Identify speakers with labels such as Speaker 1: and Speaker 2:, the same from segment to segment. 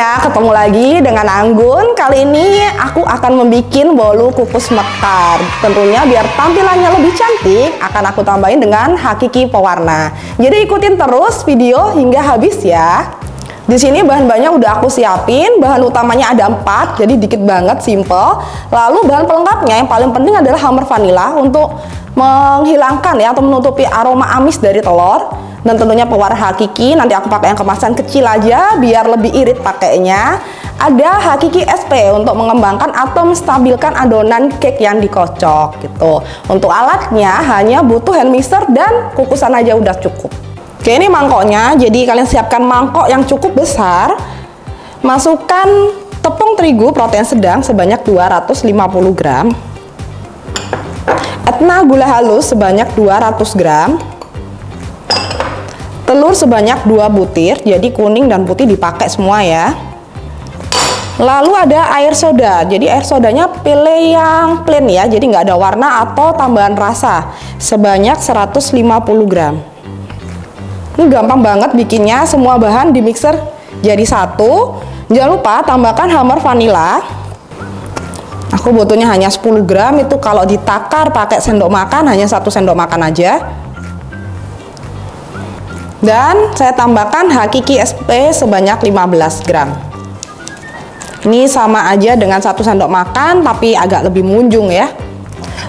Speaker 1: semuanya, ketemu lagi dengan Anggun. Kali ini aku akan membuat bolu kukus mekar. Tentunya biar tampilannya lebih cantik, akan aku tambahin dengan hakiki pewarna. Jadi ikutin terus video hingga habis ya. Di sini bahan-bahannya udah aku siapin. Bahan utamanya ada 4, jadi dikit banget, simple. Lalu bahan pelengkapnya yang paling penting adalah hammer vanilla untuk menghilangkan ya atau menutupi aroma amis dari telur. Dan tentunya pewarna hakiki, nanti aku pakai yang kemasan kecil aja biar lebih irit pakainya. Ada hakiki SP untuk mengembangkan atau menstabilkan adonan cake yang dikocok gitu. Untuk alatnya hanya butuh hand mixer dan kukusan aja udah cukup. Oke, ini mangkoknya, jadi kalian siapkan mangkok yang cukup besar. Masukkan tepung terigu protein sedang sebanyak 250 gram. Etna gula halus sebanyak 200 gram. Telur sebanyak 2 butir, jadi kuning dan putih dipakai semua ya. Lalu ada air soda, jadi air sodanya pilih yang plain ya, jadi nggak ada warna atau tambahan rasa, sebanyak 150 gram. Ini gampang banget bikinnya, semua bahan di mixer jadi satu. Jangan lupa tambahkan hammer vanilla. Aku butuhnya hanya 10 gram, itu kalau ditakar pakai sendok makan hanya 1 sendok makan aja. Dan saya tambahkan hakiki SP sebanyak 15 gram. Ini sama aja dengan 1 sendok makan tapi agak lebih munjung ya.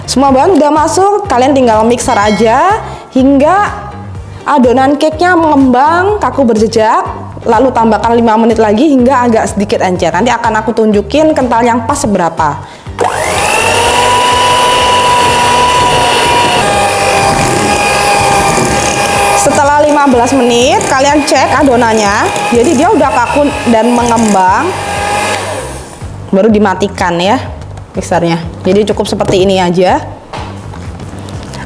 Speaker 1: Semua bahan udah masuk, kalian tinggal mixer aja hingga adonan cake-nya mengembang, kaku berjejak. Lalu tambahkan 5 menit lagi hingga agak sedikit encer. Nanti akan aku tunjukin kental yang pas seberapa. Setelah 15 menit kalian cek adonannya, jadi dia udah kaku dan mengembang, baru dimatikan ya mixernya. Jadi cukup seperti ini aja.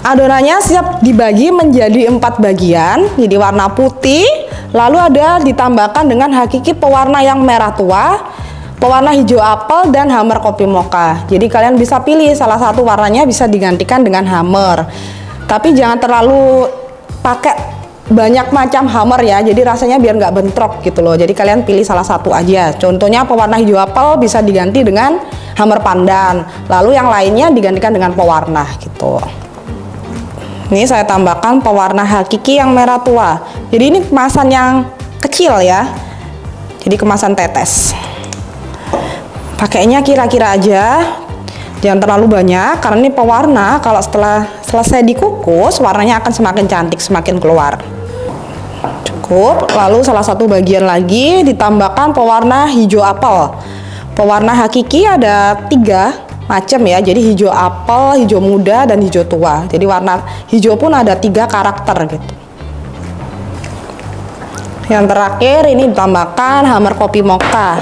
Speaker 1: Adonannya siap dibagi menjadi 4 bagian, jadi warna putih, lalu ada ditambahkan dengan hakiki pewarna yang merah tua, pewarna hijau apel, dan hammer kopi mocha. Jadi kalian bisa pilih salah satu warnanya, bisa digantikan dengan hammer, tapi jangan terlalu pakai banyak macam hammer ya, jadi rasanya biar nggak bentrok gitu loh. Jadi kalian pilih salah satu aja. Contohnya pewarna hijau apel bisa diganti dengan hammer pandan, lalu yang lainnya digantikan dengan pewarna gitu. Ini saya tambahkan pewarna hakiki yang merah tua. Jadi ini kemasan yang kecil ya, jadi kemasan tetes. Pakainya kira-kira aja, jangan terlalu banyak karena ini pewarna. Kalau setelah selesai dikukus, warnanya akan semakin cantik, semakin keluar. Cukup. Lalu salah satu bagian lagi ditambahkan pewarna hijau apel. Pewarna hakiki ada 3 macam ya, jadi hijau apel, hijau muda, dan hijau tua. Jadi warna hijau pun ada 3 karakter gitu. Yang terakhir ini ditambahkan hammer kopi mocha.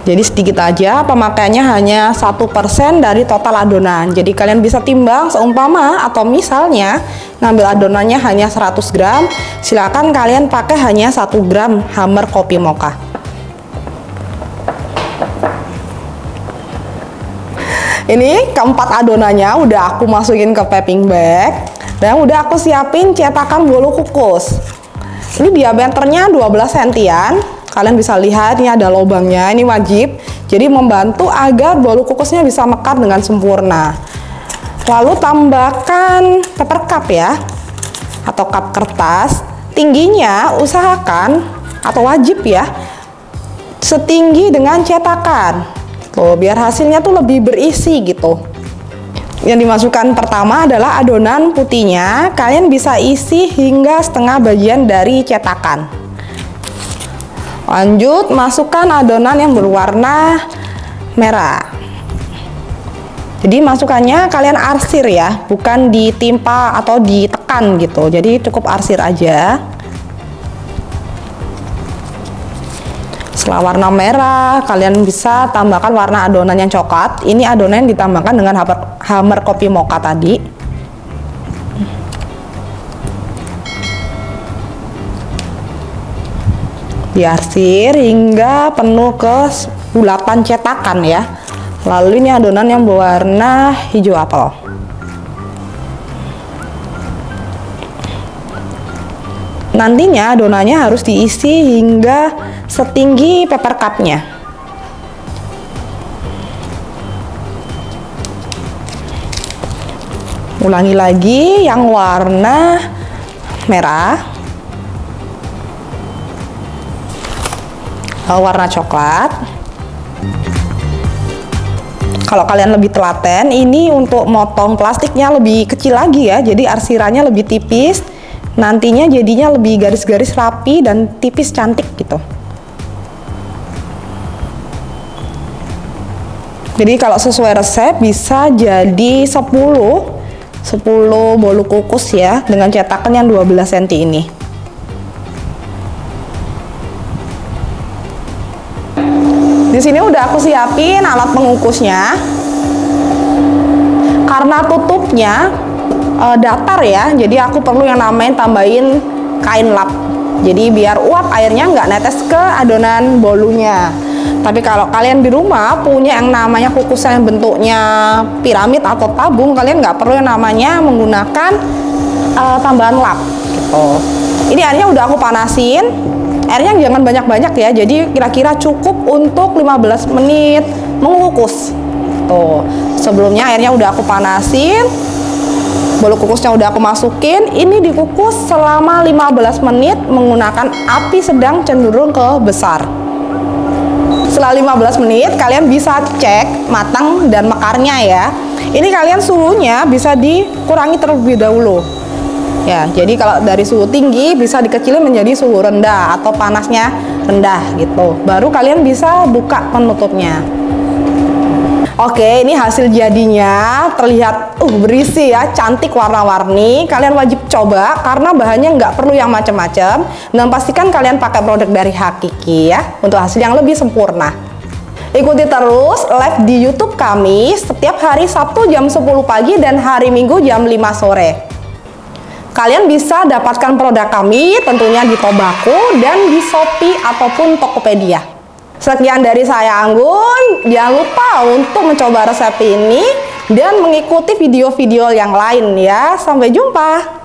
Speaker 1: Jadi sedikit aja, pemakaiannya hanya 1% dari total adonan. Jadi kalian bisa timbang seumpama atau misalnya ngambil adonannya hanya 100 gram, silakan kalian pakai hanya 1 gram hammer kopi mocha. Ini keempat adonannya udah aku masukin ke piping bag dan udah aku siapin cetakan bolu kukus. Ini diameternya 12 sentian. Kalian bisa lihat ini ada lubangnya, ini wajib. Jadi membantu agar bolu kukusnya bisa mekar dengan sempurna. Lalu tambahkan paper cup ya, atau cup kertas. Tingginya usahakan atau wajib ya, setinggi dengan cetakan. Tuh, biar hasilnya tuh lebih berisi gitu. Yang dimasukkan pertama adalah adonan putihnya. Kalian bisa isi hingga setengah bagian dari cetakan. Lanjut masukkan adonan yang berwarna merah. Jadi masukannya kalian arsir ya, bukan ditimpa atau ditekan gitu. Jadi cukup arsir aja. Setelah warna merah, kalian bisa tambahkan warna adonan yang coklat. Ini adonan yang ditambahkan dengan hammer kopi mocha tadi. Diarsir hingga penuh ke bulatan cetakan ya. Lalu ini adonan yang berwarna hijau apel. Nantinya adonannya harus diisi hingga setinggi paper cupnya. Ulangi lagi yang warna merah, warna coklat. Kalau kalian lebih telaten, ini untuk motong plastiknya lebih kecil lagi ya, jadi arsirannya lebih tipis. Nantinya jadinya lebih garis-garis rapi dan tipis cantik gitu. Jadi kalau sesuai resep bisa jadi 10 bolu kukus ya, dengan cetakan yang 12 cm ini. Di sini udah aku siapin alat pengukusnya. Karena tutupnya datar ya, jadi aku perlu yang namanya tambahin kain lap. Jadi biar uap airnya nggak netes ke adonan bolunya. Tapi kalau kalian di rumah punya yang namanya kukusan yang bentuknya piramid atau tabung, kalian nggak perlu yang namanya menggunakan tambahan lap gitu. Ini airnya udah aku panasin. Airnya jangan banyak-banyak ya, jadi kira-kira cukup untuk 15 menit mengukus. Tuh, sebelumnya airnya udah aku panasin, bolu kukusnya udah aku masukin. Ini dikukus selama 15 menit menggunakan api sedang cenderung ke besar. Setelah 15 menit kalian bisa cek matang dan mekarnya ya. Ini kalian suhunya bisa dikurangi terlebih dahulu. Ya, jadi kalau dari suhu tinggi bisa dikecilin menjadi suhu rendah atau panasnya rendah gitu. Baru kalian bisa buka penutupnya. Oke, ini hasil jadinya. Terlihat berisi ya, cantik warna-warni. Kalian wajib coba karena bahannya nggak perlu yang macam-macam. Dan pastikan kalian pakai produk dari Hakiki ya untuk hasil yang lebih sempurna. Ikuti terus live di YouTube kami setiap hari Sabtu jam 10 pagi dan hari Minggu jam 5 sore. Kalian bisa dapatkan produk kami tentunya di Tobako dan di Shopee ataupun Tokopedia. Sekian dari saya Anggun, jangan lupa untuk mencoba resep ini dan mengikuti video-video yang lain ya. Sampai jumpa.